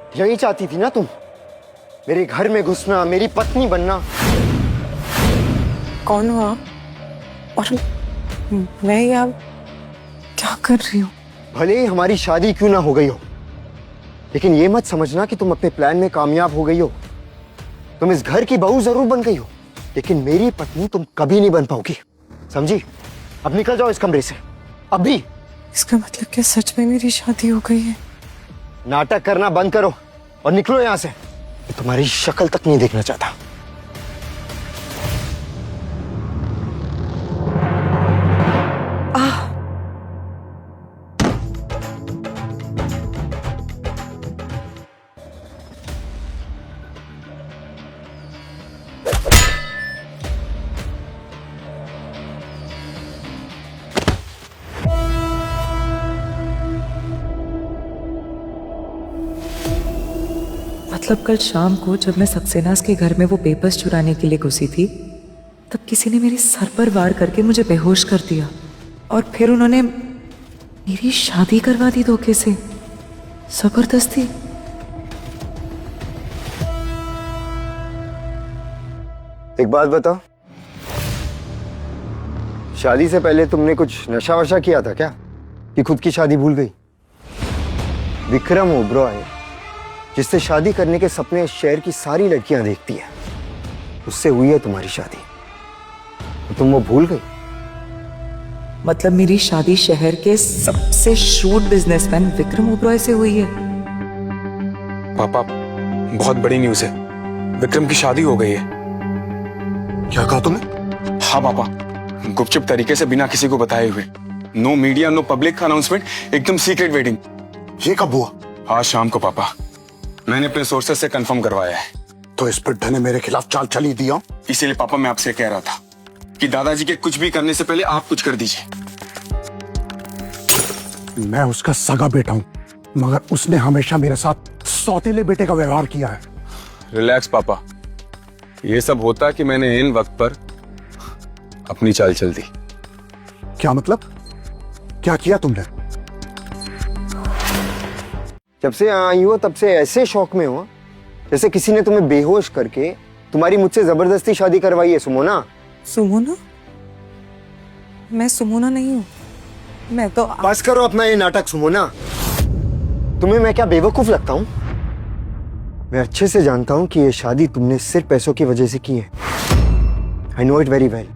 यही चाहती थी ना तुम, मेरे घर में घुसना, मेरी पत्नी बनना। कौन हो आप? और मैं यहाँ क्या कर रही हूँ? भले ही हमारी शादी क्यों ना हो गई हो, लेकिन ये मत समझना कि तुम अपने प्लान में कामयाब हो गई हो। तुम इस घर की बहू जरूर बन गई हो, लेकिन मेरी पत्नी तुम कभी नहीं बन पाओगी, समझी? अब निकल जाओ इस कमरे से, अभी। इसका मतलब क्या सच में मेरी शादी हो गई है? नाटक करना बंद करो और निकलो यहाँ से। मैं तुम्हारी शक्ल तक नहीं देखना चाहता। मतलब कल शाम को जब मैं सक्सेनास के घर में वो पेपर्स चुराने के लिए घुसी थी, तब किसी ने मेरे सर पर वार करके मुझे बेहोश कर दिया और फिर उन्होंने मेरी शादी करवा दी धोखे से, जबरदस्ती। एक बात बताओ, शादी से पहले तुमने कुछ नशा वशा किया था क्या, कि खुद की शादी भूल गई? विक्रम ओबरॉय, जिससे शादी करने के सपने शहर की सारी लड़कियां देखती हैं, उससे हुई है तुम्हारी शादी, तो तुम वो भूल गई? मतलब मेरी शादी शहर के सबसे श्रूड बिजनेसमैन विक्रम ओबरॉय से हुई है? पापा, बहुत बड़ी न्यूज़ है, विक्रम की शादी हो गई है। क्या कहा तुमने? हाँ पापा, गुपचुप तरीके से बिना किसी को बताए हुए, no media no public announcement, एकदम सीक्रेट वेडिंग। ये कब हुआ? आज शाम को पापा, मैंने अपने सोर्सेस से कंफर्म करवाया है। तो इस पिट्ठे ने मेरे खिलाफ चाल चली दिया। इसीलिए पापा मैं आपसे कह रहा था कि दादाजी के कुछ भी करने से पहले आप कुछ कर दीजिए। मैं उसका सगा बेटा हूं, मगर उसने हमेशा मेरे साथ सौतेले बेटे का व्यवहार किया है। रिलैक्स पापा, ये सब होता कि मैंने इन वक्त पर अपनी चाल चल दी। क्या मतलब? क्या किया तुमने? जब से यहाँ आई हो तब से ऐसे शौक में हो जैसे किसी ने तुम्हें बेहोश करके तुम्हारी मुझसे जबरदस्ती शादी करवाई है। सुमोना, सुमोना? मैं सुमोना नहीं हूँ, मैं तो बस करो अपना ये नाटक सुमोना। तुम्हें मैं क्या बेवकूफ लगता हूँ? मैं अच्छे से जानता हूँ कि ये शादी तुमने सिर्फ पैसों की वजह से की है। I know it very well.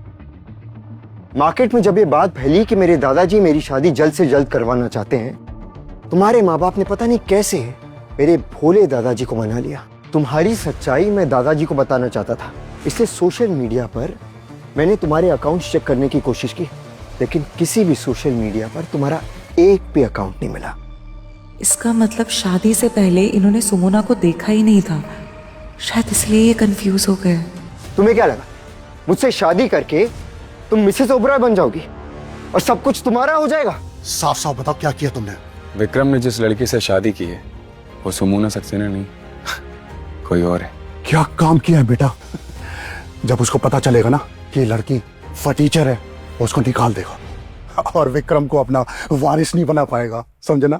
Market में जब ये बात फैली कि मेरे दादाजी मेरी शादी जल्द से जल्द करवाना चाहते हैं, तुम्हारे माँ बाप ने पता नहीं कैसे मेरे भोले दादाजी को मना लिया। तुम्हारी सच्चाई मैं दादाजी को बताना चाहता था, इसलिए सोशल मीडिया पर मैंने तुम्हारे अकाउंट्स चेक करने की कोशिश की, लेकिन किसी भी सोशल मीडिया पर तुम्हारा एक भी अकाउंट नहीं मिला। इसका मतलब शादी से पहले इन्होंने सुमोना को देखा ही नहीं था, शायद इसलिए ये कंफ्यूज हो गए। तुम्हें क्या लगा मुझसे शादी करके तुम मिसेस ओबरॉय बन जाओगी और सब कुछ तुम्हारा हो जाएगा? साफ साफ बताओ, क्या किया तुमने? विक्रम ने जिस लड़की से शादी की है वो सुमोना सक्सेना नहीं, कोई और है। क्या काम किया है बेटा? जब उसको पता चलेगा ना कि ये लड़की फटीचर है, वो उसको निकाल देगा और विक्रम को अपना वारिस नहीं बना पाएगा, समझे ना?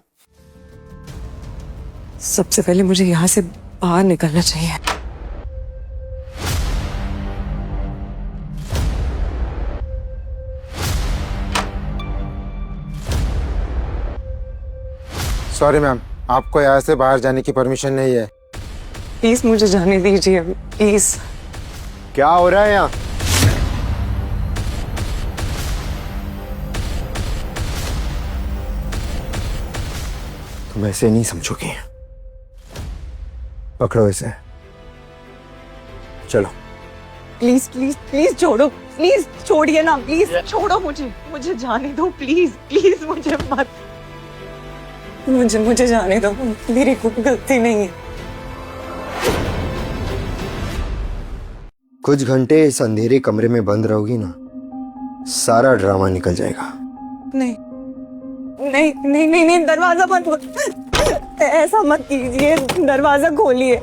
सबसे पहले मुझे यहाँ से बाहर निकलना चाहिए। सॉरी मैम, आपको यहाँ से बाहर जाने की परमिशन नहीं है। प्लीज मुझे जाने दीजिए, प्लीज। क्या हो रहा है यहाँ? तुम ऐसे नहीं समझोगे। पकड़ो इसे, चलो। प्लीज प्लीज प्लीज छोड़ो, प्लीज छोड़िए ना, प्लीज छोड़ो मुझे जाने दो, प्लीज प्लीज मुझे मत, मुझे जाने दो, मेरी कोई गलती नहीं है। कुछ घंटे इस अंधेरे कमरे में बंद रहोगी ना, सारा ड्रामा निकल जाएगा। नहीं नहीं नहीं नहीं नहीं, दरवाजा मत, ऐसा मत कीजिए, दरवाजा खोलिए,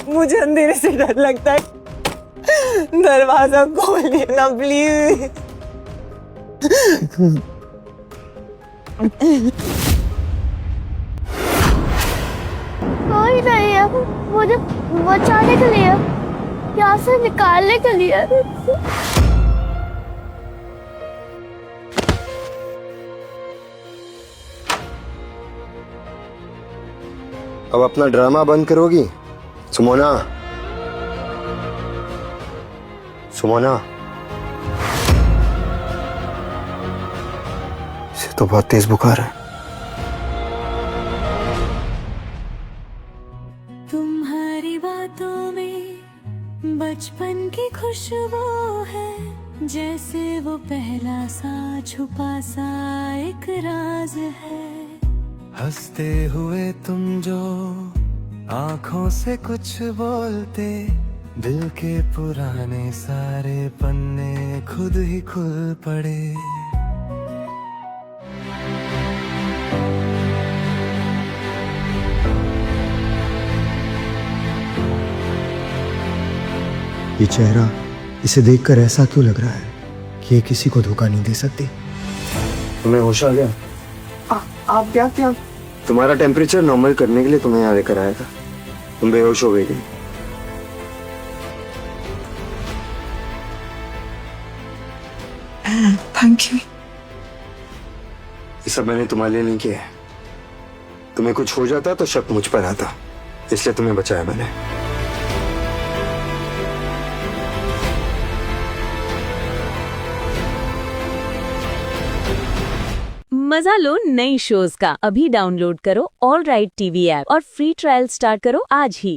मुझे अंधेरे से डर लगता है, दरवाजा खोलिए ना प्लीज। कोई नहीं है, मुझे बचाने के लिए, यहाँ से निकालने के लिए। अब अपना ड्रामा बंद करोगी सुमोना? सुमोना, इसे तो बहुत तेज बुखार है। तुम्हारी बातों में बचपन की खुशबू है, जैसे वो पहला सा छुपा सा एक राज है। हंसते हुए तुम जो आंखों से कुछ बोलते, दिल के पुराने सारे पन्ने खुद ही खुल पड़े। ये चेहरा, इसे देखकर ऐसा क्यों लग रहा है कि ये किसी को धोखा नहीं दे सकती? तुम्हें होश आ गया? आप क्या? तुम्हारा टेम्परेचर नॉर्मल करने के लिए तुम्हें यहाँ लेकर आया था। तुम बेहोश हो गई थी। Thank you. ये सब मैंने तुम्हारे लिए नहीं किया है। तुम्हें कुछ हो जाता तो शक मुझ पर आता, इसलिए तुम्हें बचाया मैंने। मजा लो नई शोज का। अभी डाउनलोड करो ऑल राइट टीवी ऐप और फ्री ट्रायल स्टार्ट करो आज ही।